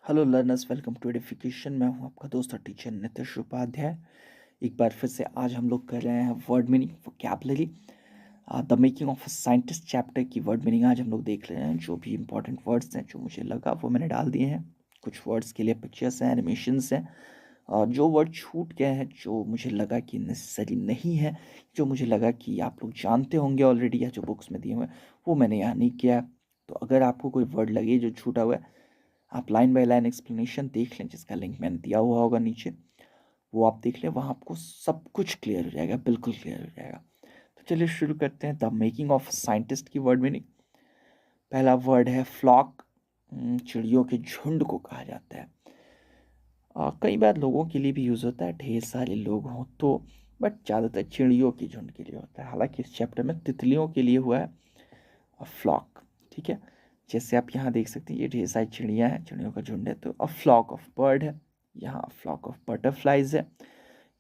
Hello learners, welcome to Edification. मैं हूं आपका दोस्त और टीचर नितिश उपाध्याय। एक बार फिर से आज हम लोग कर रहे हैं word meaning vocabulary, the making of a scientist chapter की वर्ड मीनिंग आज हम लोग देख रहे हैं। जो भी इंपॉर्टेंट वर्ड्स हैं जो मुझे लगा वो मैंने डाल दिए हैं। कुछ वर्ड्स के लिए पिक्चर्स हैं, एनिमेशंस हैं, और जो वर्ड छूट गए हैं, जो मुझे लगा कि नेसेसरी नहीं है, जो मुझे लगा कि आप लोग जानते होंगे ऑलरेडी या जो बुक्स में दिए हुए हैं, वो मैंने यहाँ नहीं किया है। तो अगर आपको कोई वर्ड लगे जो छूटा हुआ है, आप लाइन बाय लाइन एक्सप्लेनेशन देख लें, जिसका लिंक मैंने दिया हुआ होगा नीचे, वो आप देख लें। वहाँ आपको सब कुछ क्लियर हो जाएगा, बिल्कुल क्लियर हो जाएगा। तो चलिए शुरू करते हैं द मेकिंग ऑफ साइंटिस्ट की वर्ड मीनिंग। पहला वर्ड है फ्लॉक। चिड़ियों के झुंड को कहा जाता है। कई बार लोगों के लिए भी यूज़ होता है, ढेर सारे लोग हों तो, बट ज़्यादातर चिड़ियों के झुंड के लिए होता है। हालांकि इस चैप्टर में तितलियों के लिए हुआ है फ्लॉक। ठीक है, जैसे आप यहाँ देख सकते हैं, ये ढेर सारी चिड़ियाँ हैं, चिड़ियों का झुंड है, तो अ फ्लॉक ऑफ बर्ड है। यहाँ फ्लॉक ऑफ बटरफ्लाइज है।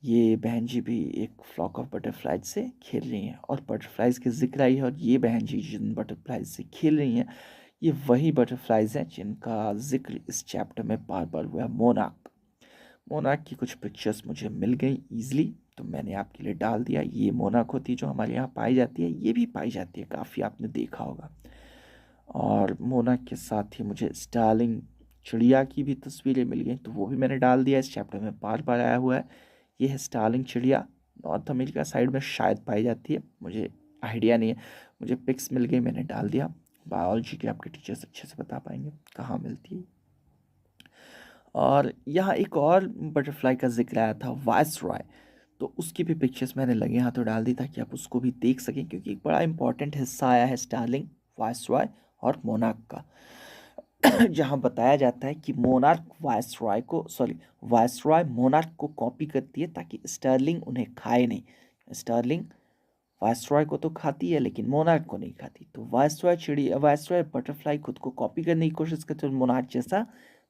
ये बहन जी भी एक फ्लॉक ऑफ बटरफ्लाइज से खेल रही हैं, और बटरफ्लाइज की जिक्र आई है, और ये बहन जी जिन बटरफ्लाइज से खेल रही हैं, ये वही बटरफ्लाइज हैं जिनका जिक्र इस चैप्टर में बार बार हुआ है। मोनाक। मोनाक की कुछ पिक्चर्स मुझे मिल गई ईजिली, तो मैंने आपके लिए डाल दिया। ये मोनाक होती है जो हमारे यहाँ पाई जाती है, ये भी पाई जाती है, काफ़ी आपने देखा होगा। और मोनाक के साथ ही मुझे स्टार्लिंग चिड़िया की भी तस्वीरें मिल गई, तो वो भी मैंने डाल दिया। इस चैप्टर में बार बार आया हुआ है। ये है स्टार्लिंग चिड़िया, नॉर्थ अमेरिका साइड में शायद पाई जाती है, मुझे आइडिया नहीं है। मुझे पिक्स मिल गई, मैंने डाल दिया। बायोलॉजी के आपके टीचर्स अच्छे से बता पाएंगे कहाँ मिलती है। और यहाँ एक और बटरफ्लाई का जिक्र आया था, वाइस रॉय, तो उसकी भी पिक्चर्स मैंने लगे हाथों डाल दी ताकि आप उसको भी देख सकें, क्योंकि एक बड़ा इंपॉर्टेंट हिस्सा आया है स्टार्लिंग, वाइस रॉय और मोनाक का। जहाँ बताया जाता है कि मोनार्क वायसरॉय को, सॉरी, वायसरॉय मोनार्क को कॉपी करती है ताकि स्टर्लिंग उन्हें खाए नहीं। स्टर्लिंग वायसरॉय को तो खाती है लेकिन मोनार्क को नहीं खाती। तो वायसरॉय चिड़िया, वायसरॉय बटरफ्लाई खुद को कॉपी करने की कोशिश करती है और मोनार्क जैसा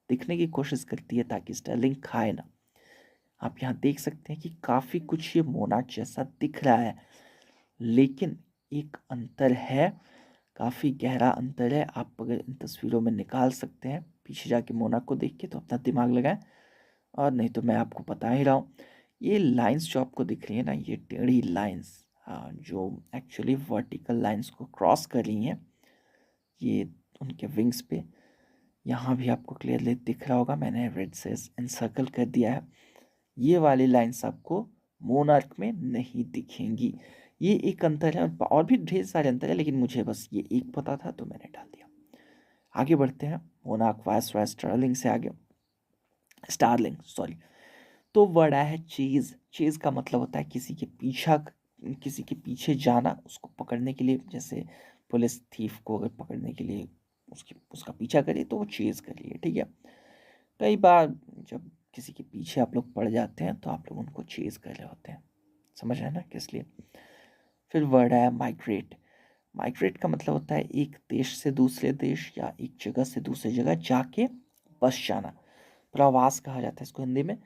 दिखने की कोशिश करती है ताकि स्टर्लिंग खाए ना। आप यहाँ देख सकते हैं कि काफ़ी कुछ ये मोनार्क जैसा दिख रहा है, लेकिन एक अंतर है, काफ़ी गहरा अंतर है। आप अगर इन तस्वीरों में निकाल सकते हैं पीछे जाके मोनार्क को देख के, तो अपना दिमाग लगाएं, और नहीं तो मैं आपको बता ही रहा हूँ। ये लाइंस जो आपको दिख रही है ना, ये टेढ़ी लाइंस, जो एक्चुअली वर्टिकल लाइंस को क्रॉस कर रही हैं, ये उनके विंग्स पे, यहाँ भी आपको क्लियरली दिख रहा होगा, मैंने रेड से इनसर्कल कर दिया है। ये वाली लाइंस आपको मोनार्क में नहीं दिखेंगी। ये एक अंतर है, और भी ढेर सारे अंतर है, लेकिन मुझे बस ये एक पता था तो मैंने डाल दिया। आगे बढ़ते हैं मोनार्क वायसरॉय स्टार्लिंग से आगे, स्टारलिंग सॉरी। तो वर्ड आया है चीज। चीज का मतलब होता है किसी के पीछा, किसी के पीछे जाना, उसको पकड़ने के लिए। जैसे पुलिस थीफ को अगर पकड़ने के लिए उसका पीछा करे तो वो चेज कर रही है। ठीक है, कई बार जब किसी के पीछे आप लोग पड़ जाते हैं तो आप लोग उनको चेज कर रहे होते हैं, समझ रहे हैं ना किस लिए। फिर वर्ड आया माइग्रेट। माइग्रेट का मतलब होता है एक देश से दूसरे देश या एक जगह से दूसरी जगह जाके बस जाना। प्रवास कहा जाता है इसको हिंदी में।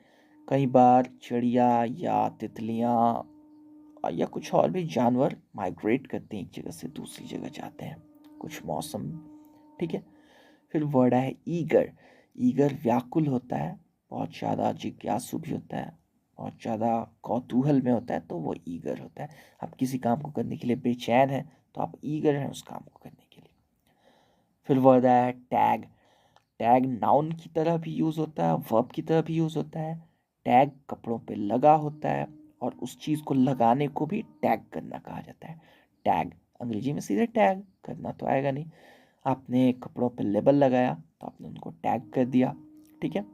कई बार चिड़िया या तितलियाँ या कुछ और भी जानवर माइग्रेट करते हैं, एक जगह से दूसरी जगह जाते हैं कुछ मौसम। ठीक है, फिर वर्ड है ईगर। ईगर व्याकुल होता है, बहुत ज़्यादा जिज्ञासु भी होता है, बहुत ज़्यादा कौतूहल में होता है, तो वो ईगर होता है। आप किसी काम को करने के लिए बेचैन हैं तो आप ईगर हैं उस काम को करने के लिए। फिर वर्ड है टैग। टैग नाउन की तरह भी यूज़ होता है, वर्ब की तरह भी यूज़ होता है। टैग कपड़ों पे लगा होता है, और उस चीज़ को लगाने को भी टैग करना कहा जाता है। टैग अंग्रेजी में सीधे टैग करना तो आएगा नहीं। आपने कपड़ों पे लेबल लगाया तो आपने उनको टैग कर दिया। ठीक है,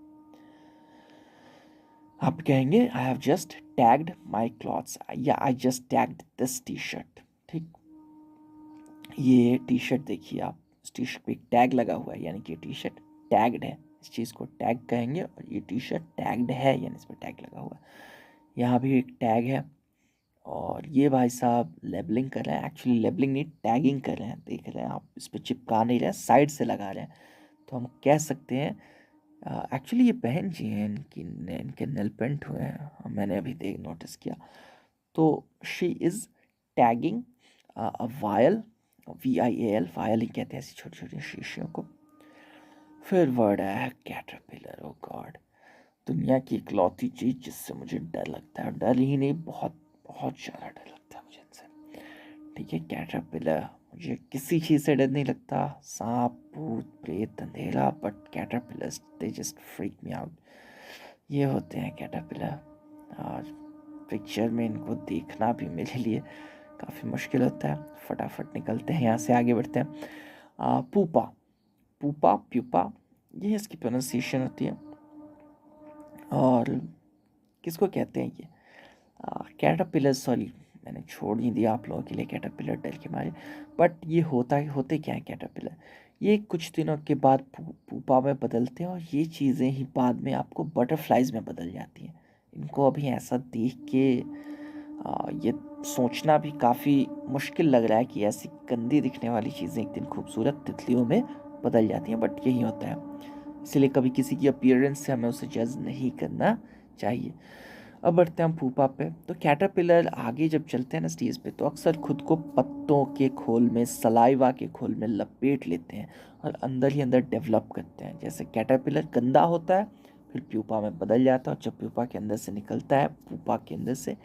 आप कहेंगे I have just tagged my clothes, या I just tagged this T shirt. ठीक, ये टी शर्ट देखिए आप, इस टी शर्ट पे एक टैग लगा हुआ है, यानी कि टी शर्ट टैग्ड है। इस चीज़ को टैग कहेंगे, और ये टी शर्ट टैग्ड है यानी इस पर टैग लगा हुआ है। यहाँ भी एक टैग है, और ये भाई साहब लेबलिंग कर रहे हैं, एक्चुअली लेबलिंग नहीं, टैगिंग कर रहे हैं। देख रहे हैं आप, इस पर चिपका नहीं रहे हैं, साइड से लगा रहे हैं। तो हम कह सकते हैं, एक्चुअली ये बहन जी हैं, इनके नेल पेंट हुए हैं, मैंने अभी देख नोटिस किया। तो she is tagging a vial, VIAL, vial ही कहते हैं ऐसी छोटी छोटी शीशियों को। फिर वर्ड आया है कैटरपिलर। ओ गॉड, दुनिया की इकलौती चीज़ जिससे मुझे डर लगता है, डर ही नहीं, बहुत बहुत ज़्यादा डर लगता है मुझे इनसे। ठीक है, कैटरपिलर, मुझे किसी चीज़ से डर नहीं लगता, सांप भूत प्रेत अंधेरा, but caterpillars they just freak me out. ये होते हैं कैटरपिलर, और पिक्चर में इनको देखना भी मेरे लिए काफ़ी मुश्किल होता है। फटाफट निकलते हैं यहाँ से, आगे बढ़ते हैं। पूपा, पूपा प्यूपा, ये इसकी प्रोनाउंसिएशन होती है। और किसको कहते हैं ये? कैटरपिलर, सॉरी मैंने छोड़ ही दिया आप लोगों के लिए कैटरपिलर डर के मारे। बट ये होते क्या है कैटरपिलर? ये कुछ दिनों के बाद पूपा में बदलते हैं, और ये चीज़ें ही बाद में आपको बटरफ्लाइज में बदल जाती हैं। इनको अभी ऐसा देख के ये सोचना भी काफ़ी मुश्किल लग रहा है कि ऐसी गंदी दिखने वाली चीज़ें एक दिन खूबसूरत तितलियों में बदल जाती हैं, बट यही होता है। इसलिए कभी किसी की अपीयरेंस से हमें उसे जज नहीं करना चाहिए। अब बढ़ते हैं हम पूपा पे। तो कैटरपिलर आगे जब चलते हैं ना स्टेज पे, तो अक्सर खुद को पत्तों के खोल में, सलाइवा के खोल में लपेट लेते हैं और अंदर ही अंदर डेवलप करते हैं। जैसे कैटरपिलर गंदा होता है, फिर प्यूपा में बदल जाता है, और जब प्यूपा के अंदर से निकलता है, पूपा के अंदर से,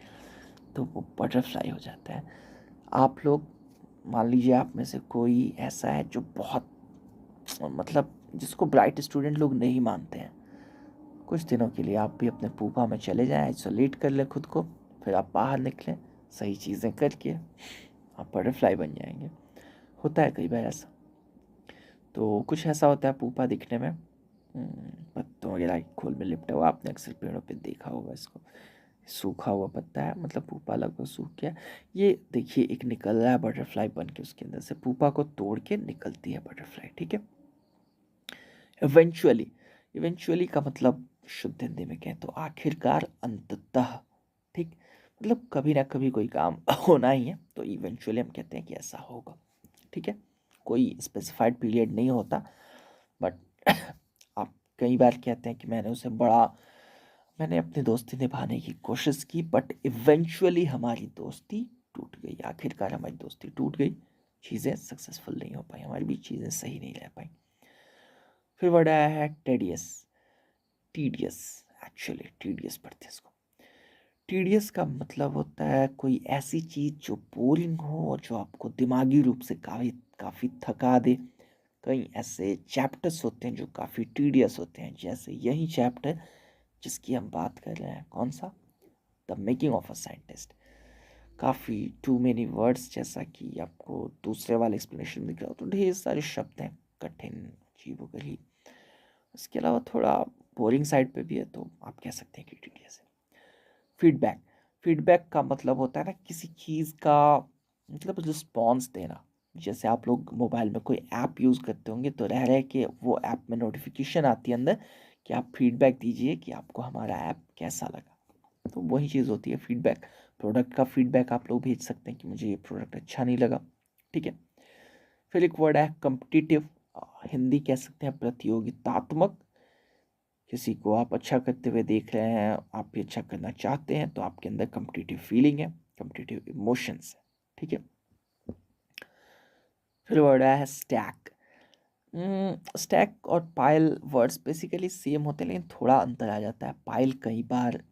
तो वो बटरफ्लाई हो जाता है। आप लोग मान लीजिए, आप में से कोई ऐसा है जो बहुत, मतलब जिसको ब्राइट स्टूडेंट लोग नहीं मानते हैं, कुछ दिनों के लिए आप भी अपने पूपा में चले जाएं, आइसोलेट कर लें खुद को, फिर आप बाहर निकलें, सही चीज़ें करके आप बटरफ्लाई बन जाएंगे। होता है कई बार ऐसा। तो कुछ ऐसा होता है पूपा दिखने में, पत्तों वगैरह के खोल में लिपटा हुआ। आपने अक्सर पेड़ों पे देखा होगा इसको, सूखा हुआ पत्ता है, मतलब पूपा लगभग सूख गया। ये देखिए, एक निकल रहा है बटरफ्लाई बन के, उसके अंदर से पूपा को तोड़ के निकलती है बटरफ्लाई। ठीक है, इवेंचुअली, इवेंचुअली का मतलब शुद्ध हिंदी में कहें तो आखिरकार, अंततः। ठीक, मतलब कभी ना कभी कोई काम होना ही है, तो इवेंचुअली हम कहते हैं कि ऐसा होगा। ठीक है, कोई स्पेसिफाइड पीरियड नहीं होता, बट आप कई बार कहते हैं कि मैंने अपनी दोस्ती निभाने की कोशिश की, बट इवेंचुअली हमारी दोस्ती टूट गई। आखिरकार हमारी दोस्ती टूट गई, चीज़ें सक्सेसफुल नहीं हो पाई, हमारी भी चीज़ें सही नहीं रह पाई। फिर वर्ड आया है टेडियस। टीडियस, एक्चुअली टीडियस पढ़ते हैं इसको। टीडियस का मतलब होता है कोई ऐसी चीज़ जो बोरिंग हो और जो आपको दिमागी रूप से काफ़ी काफ़ी थका दे। कई ऐसे चैप्टर्स होते हैं जो काफ़ी टीडियस होते हैं, जैसे यही चैप्टर जिसकी हम बात कर रहे हैं, कौन सा? The making of a scientist. काफ़ी टू मेनी वर्ड्स, जैसा कि आपको दूसरे वाले एक्सप्लेनेशन दिख रहा हो, तो ढेर सारे शब्द हैं, कठिन, अजीबोगरीब। इसके अलावा थोड़ा बोरिंग साइड पे भी है, तो आप कह सकते हैं कि टीडियस है। फीडबैक, फीडबैक का मतलब होता है ना किसी चीज़ का, मतलब रिस्पॉन्स देना। जैसे आप लोग मोबाइल में कोई ऐप यूज़ करते होंगे, तो रह रहे कि वो ऐप में नोटिफिकेशन आती है अंदर कि आप फीडबैक दीजिए कि आपको हमारा ऐप कैसा लगा। तो वही चीज़ होती है फीडबैक। प्रोडक्ट का फीडबैक आप लोग भेज सकते हैं कि मुझे ये प्रोडक्ट अच्छा नहीं लगा। ठीक है, फिर एक वर्ड है कम्पिटिटिव, हिंदी कह सकते हैं प्रतियोगितात्मक। किसी को आप अच्छा करते हुए देख रहे हैं, आप भी अच्छा करना चाहते हैं, तो आपके अंदर कम्पिटिटिव फीलिंग है, कम्पिटिटिव इमोशंस है। ठीक है, फिर वर्ड आया है स्टैक। स्टैक और पाइल वर्ड्स बेसिकली सेम होते हैं, लेकिन थोड़ा अंतर आ जाता है। पाइल कई बार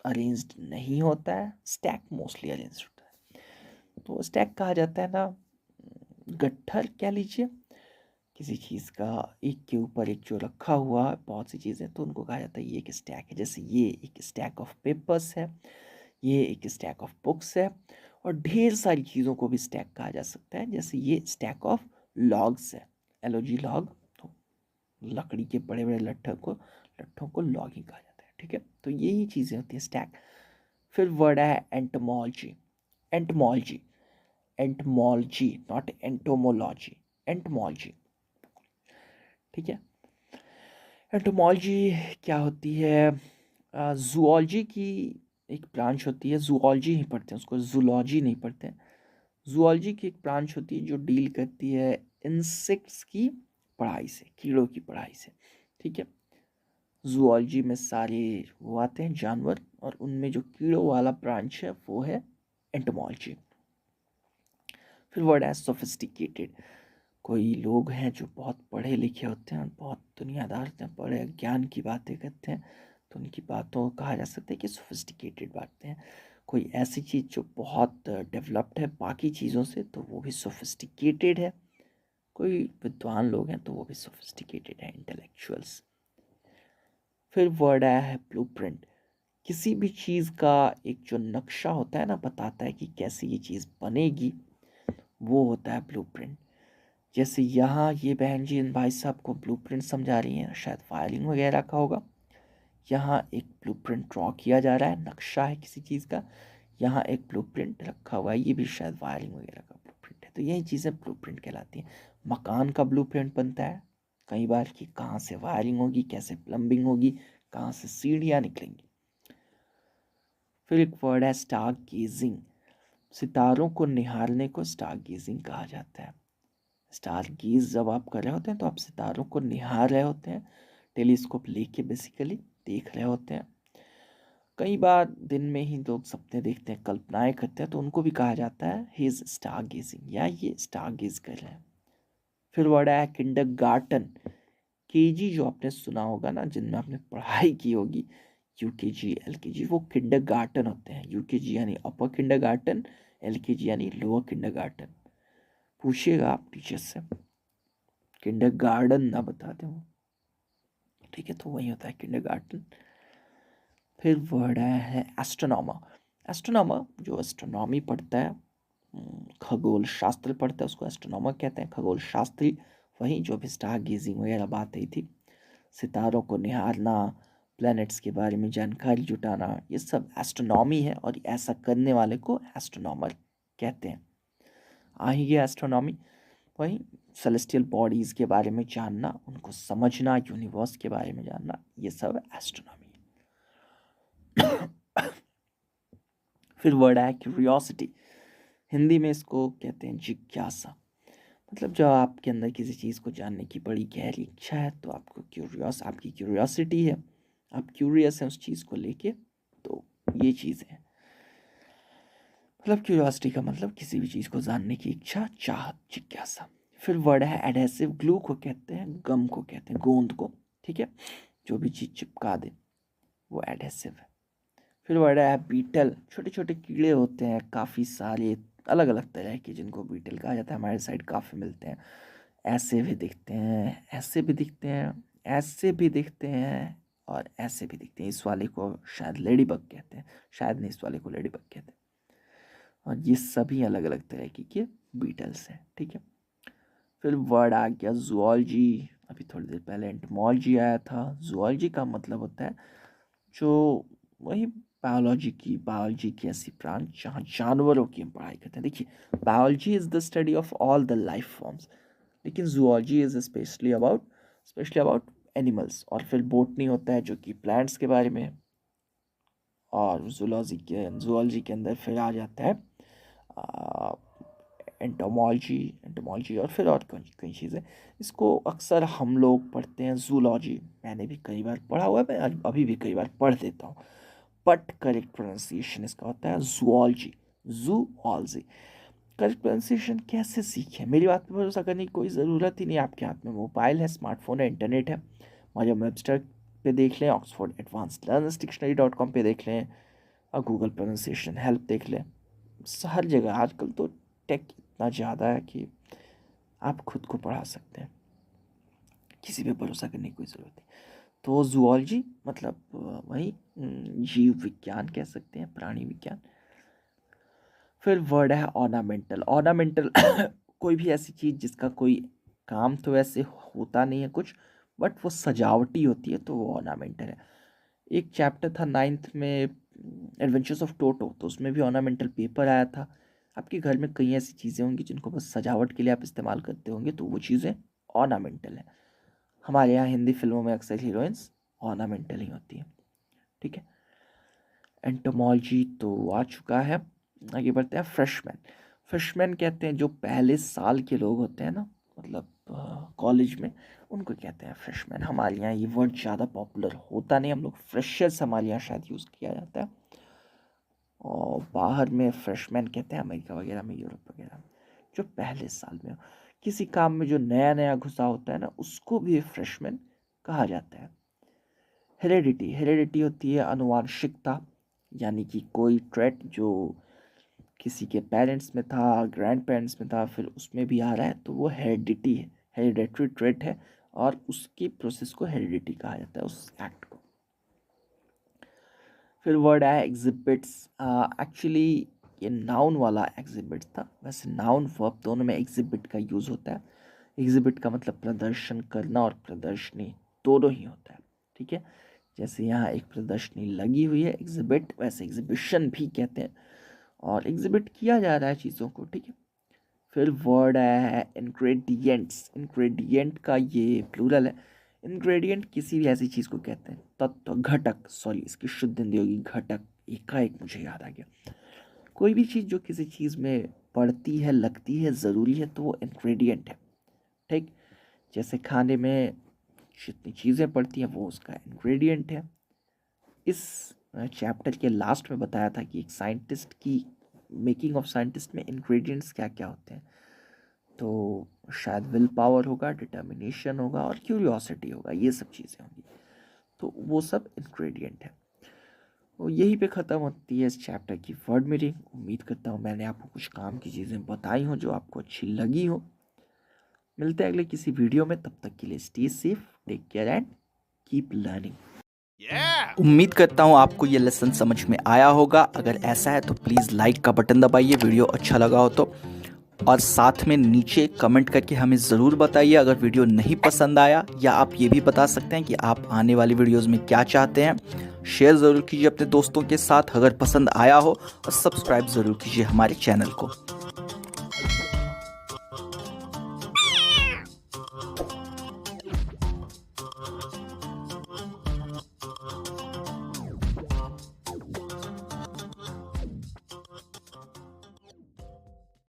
अरेंज्ड नहीं होता है, स्टैक मोस्टली अरेंज्ड होता है। तो स्टैक कहा जाता है ना, गट्ठर कह लीजिए, किसी चीज़ का एक के ऊपर एक जो रखा हुआ बहुत सी चीज़ें, तो उनको कहा जाता है ये एक स्टैक है। जैसे ये एक स्टैक ऑफ पेपर्स है, ये एक स्टैक ऑफ बुक्स है, और ढेर सारी चीज़ों को भी स्टैक कहा जा सकता है। जैसे ये स्टैक ऑफ लॉग्स है, एलओजी लॉग, तो लकड़ी के बड़े बड़े लट्ठों को लॉगिंग कहा जाता है। ठीक है, तो यही चीज़ें होती है स्टैक। फिर वर्ड है entomology. Entomology, entomology, not entomology, entomology. ठीक है, एंटोमोलॉजी क्या होती है? जूलॉजी की एक ब्रांच होती है, जूलॉजी ही पढ़ते हैं उसको, जूलॉजी नहीं पढ़ते हैं। जूलॉजी की एक ब्रांच होती है जो डील करती है इंसेक्ट्स की पढ़ाई से, कीड़ों की पढ़ाई से। ठीक है, जूलॉजी में सारे वो आते हैं जानवर, और उनमें जो कीड़ों वाला ब्रांच है वो है एंटोमोलॉजी। फिर वर्ड है सोफिस्टिकेटेड। कोई लोग हैं जो बहुत पढ़े लिखे होते हैं और बहुत दुनियादार होते हैं, बड़े ज्ञान की बातें करते हैं, तो उनकी बातों को कहा जा सकता है कि सोफिस्टिकेटेड बातें हैं। कोई ऐसी चीज़ जो बहुत डेवलप्ड है बाकी चीज़ों से, तो वो भी सोफिस्टिकेटेड है। कोई विद्वान लोग हैं तो वो भी सोफिस्टिकेटेड है, इंटेलेक्चुअल्स। फिर वर्ड आया है ब्लूप्रिंट। किसी भी चीज़ का एक जो नक्शा होता है ना, बताता है कि कैसे ये चीज़ बनेगी, वो होता है ब्लूप्रिंट। जैसे यहाँ ये बहन जी इन भाई साहब को ब्लूप्रिंट समझा रही हैं, शायद फायरिंग वगैरह का होगा। यहाँ एक ब्लूप्रिंट ड्रॉ किया जा रहा है, नक्शा है किसी चीज़ का। यहाँ एक ब्लूप्रिंट रखा हुआ है, ये भी शायद वायरिंग वगैरह का ब्लूप्रिंट है। तो यही चीज़ें ब्लूप्रिंट कहलाती हैं। मकान का ब्लूप्रिंट बनता है कई बार कि कहाँ से वायरिंग होगी, कैसे प्लम्बिंग होगी, कहाँ से सीढ़ियाँ निकलेंगी। फिर एक वर्ड है स्टार गेजिंग। सितारों को निहारने को स्टार गेजिंग कहा जाता है। स्टार गेज जब आप कर रहे होते हैं तो आप सितारों को निहार रहे होते हैं, टेलीस्कोप लेके बेसिकली देख रहे होते हैं। कई बार दिन में ही लोग सपने देखते हैं, कल्पनाएं करते हैं, तो उनको भी कहा जाता है ही इज स्टार गेजिंग, या ये स्टार गेज कर रहे हैं। फिर वर्ड आया किंडरगार्टन। केजी जो आपने सुना होगा ना, जिनमें आपने पढ़ाई की होगी, यूकेजी एलकेजी, वो किंडरगार्टन होते हैं। यूकेजी यानी अपर किंडरगार्टन, एलकेजी यानी लोअर किंडरगार्टन। पूछिएगा आप टीचर से, किंडरगार्टन ना बता दें वो, ठीक है, तो वही होता है किंडरगार्टन। फिर वर्ड आया है एस्ट्रोनॉमर। एस्ट्रोनॉमर जो एस्ट्रोनॉमी पढ़ता है, खगोल शास्त्र पढ़ता है, उसको एस्ट्रोनॉमर कहते हैं, खगोल शास्त्री। वही जो भी स्टार गेजिंग वगैरह बात आई थी, सितारों को निहारना, प्लैनेट्स के बारे में जानकारी जुटाना, ये सब एस्ट्रोनॉमी है, और ऐसा करने वाले को एस्ट्रोनॉमर कहते हैं। आ ही गया एस्ट्रोनॉमी, वही सेलेस्टियल बॉडीज़ के बारे में जानना, उनको समझना, यूनिवर्स के बारे में जानना, ये सब एस्ट्रोनॉमी। फिर वर्ड है क्यूरियोसिटी। हिंदी में इसको कहते हैं जिज्ञासा। मतलब जब आपके अंदर किसी चीज़ को जानने की बड़ी गहरी इच्छा है, तो आपकी क्यूरियोसिटी है, आप क्यूरियस हैं उस चीज़ को लेके, तो ये चीज़ है। मतलब क्यूरियोसिटी का मतलब किसी भी चीज़ को जानने की इच्छा, चाहत, जिज्ञासा। फिर वर्ड है एडहेसिव। ग्लू को कहते हैं, गम को कहते हैं, गोंद को, ठीक है, जो भी चीज़ चिपका दे वो एडहेसिव है। फिर वर्ड है बीटल। छोटे छोटे कीड़े होते हैं काफ़ी सारे, अलग अलग तरह के, जिनको बीटल कहा जाता है। हमारे साइड काफ़ी मिलते हैं, ऐसे भी दिखते हैं, ऐसे भी दिखते हैं, ऐसे भी दिखते हैं, और ऐसे भी दिखते हैं। इस वाले को शायद लेडी बग कहते हैं, शायद नहीं, इस वाले को लेडी बग कहते हैं। और ये सभी अलग अलग तरह के बीटल्स हैं, ठीक है। फिर वर्ड आ गया जूलॉजी। अभी थोड़ी देर पहले एंटोमोलॉजी आया था। जूलॉजी का मतलब होता है जो वही बायोलॉजी की ऐसी ब्रांच जहाँ जानवरों की हम पढ़ाई करते हैं। देखिए, biology is the study of all the life forms, लेकिन zoology is specially about animals. और फिर बोटनी होता है जो कि प्लांट्स के बारे में है। और जूलॉजी के अंदर फिर आ जाता है एंटोमोलॉजी और फिर और कई चीज़ें। इसको अक्सर हम लोग पढ़ते हैं जूलॉजी। मैंने भी कई बार पढ़ा हुआ है, मैं अभी भी कई बार पढ़ देता हूँ, बट करेक्ट प्रोनाउंसिएशन इसका होता है जूलॉजी, जूलॉजी। करेक्ट प्रोनाउंसिएशन कैसे सीखें? मेरी बात पर भरोसा करने की कोई ज़रूरत ही नहीं। आपके हाथ में मोबाइल है, स्मार्टफोन है, इंटरनेट है। मरियम वेबस्टर पे देख लें, ऑक्सफोर्ड एडवांस्ड लर्नर्स डिक्शनरी.com पे देख लें, और गूगल प्रोनाउंसिएशन हेल्प देख लें। हर जगह आजकल तो टेक इतना ज़्यादा है कि आप खुद को पढ़ा सकते हैं, किसी पे भरोसा करने की कोई ज़रूरत नहीं। तो जूलॉजी मतलब वही जीव विज्ञान कह सकते हैं, प्राणी विज्ञान। फिर वर्ड है ऑर्नामेंटल। ऑर्नामेंटल कोई भी ऐसी चीज़ जिसका कोई काम तो वैसे होता नहीं है कुछ, बट वो सजावटी होती है, तो वो ऑर्नामेंटल है। एक चैप्टर था 9th में, एडवेंचर्स ऑफ टोटो, तो उसमें भी ऑर्नामेंटल पेपर आया था। आपके घर में कई ऐसी चीज़ें होंगी जिनको बस सजावट के लिए आप इस्तेमाल करते होंगे, तो वो चीज़ें ऑर्नामेंटल है। हमारे यहाँ हिंदी फिल्मों में अक्सर हीरोइंस ऑर्नामेंटल ही होती हैं, ठीक है। एंटोमोलॉजी तो आ चुका है, आगे बढ़ते हैं। फ्रेशमैन। फ्रेशमैन कहते हैं जो पहले साल के लोग होते हैं ना, मतलब कॉलेज में, उनको कहते हैं फ्रेशमैन। हमारे यहाँ ये वर्ड ज़्यादा पॉपुलर होता नहीं, हम लोग फ्रेशर्स हमारे यहाँ शायद यूज़ किया जाता है, और बाहर में फ्रेशमैन कहते हैं, अमेरिका वगैरह में, यूरोप वगैरह में, जो पहले साल में हो। किसी काम में जो नया नया घुसा होता है ना, उसको भी फ्रेशमैन कहा जाता है। हेरेडिटी होती है अनुवांशिकता, यानी कि कोई ट्रेट जो किसी के पेरेंट्स में था, ग्रैंड पेरेंट्स में था, फिर उसमें भी आ रहा है, तो वो हेरिडेटरी ट्रेट है और उसकी प्रोसेस को हेरिडिटी कहा जाता है, उस एक्ट को। फिर वर्ड आया एग्जिबिट्स। एक्चुअली ये नाउन वाला एग्जिबिट था, वैसे नाउन वर्ब दोनों में एग्जिबिट का यूज़ होता है। एग्जिबिट का मतलब प्रदर्शन करना और प्रदर्शनी दोनों ही होता है, ठीक है। जैसे यहाँ एक प्रदर्शनी लगी हुई है एग्जिबिट, वैसे एग्जिबिशन भी कहते हैं, और एग्जिबिट किया जा रहा है चीज़ों को, ठीक है। फिर वर्ड आया है इंग्रेडिएंट्स। इंग्रेडिएंट का ये प्लूरल है। इंग्रेडिएंट किसी भी ऐसी चीज़ को कहते हैं, तत्व, घटक, सॉरी इसकी शुद्ध हिंदी होगी घटक, एकाएक मुझे याद आ गया। कोई भी चीज़ जो किसी चीज़ में पड़ती है, लगती है, ज़रूरी है, तो वो इंग्रेडिएंट है, ठीक। जैसे खाने में जितनी चीज़ें पड़ती हैं वो उसका इंग्रेडिएंट है। इस चैप्टर के लास्ट में बताया था कि एक साइंटिस्ट की मेकिंग ऑफ साइंटिस्ट में इंग्रेडिएंट्स क्या क्या होते हैं, तो शायद विल पावर होगा, डिटर्मिनेशन होगा और क्यूरियोसिटी होगा, ये सब चीज़ें होंगी, तो वो सब इंग्रेडिएंट है। तो यहीं पे ख़त्म होती है इस चैप्टर की वर्ड मीनिंग। उम्मीद करता हूँ मैंने आपको कुछ काम की चीज़ें बताई हों जो आपको अच्छी लगी हो। मिलते हैं अगले किसी वीडियो में, तब तक के लिए stay safe, take care and keep learning. उम्मीद करता हूँ आपको ये लेसन समझ में आया होगा। अगर ऐसा है तो प्लीज़ लाइक का बटन दबाइए, वीडियो अच्छा लगा हो तो, और साथ में नीचे कमेंट करके हमें ज़रूर बताइए अगर वीडियो नहीं पसंद आया, या आप ये भी बता सकते हैं कि आप आने वाली वीडियोस में क्या चाहते हैं। शेयर ज़रूर कीजिए अपने दोस्तों के साथ अगर पसंद आया हो, और सब्सक्राइब ज़रूर कीजिए हमारे चैनल को।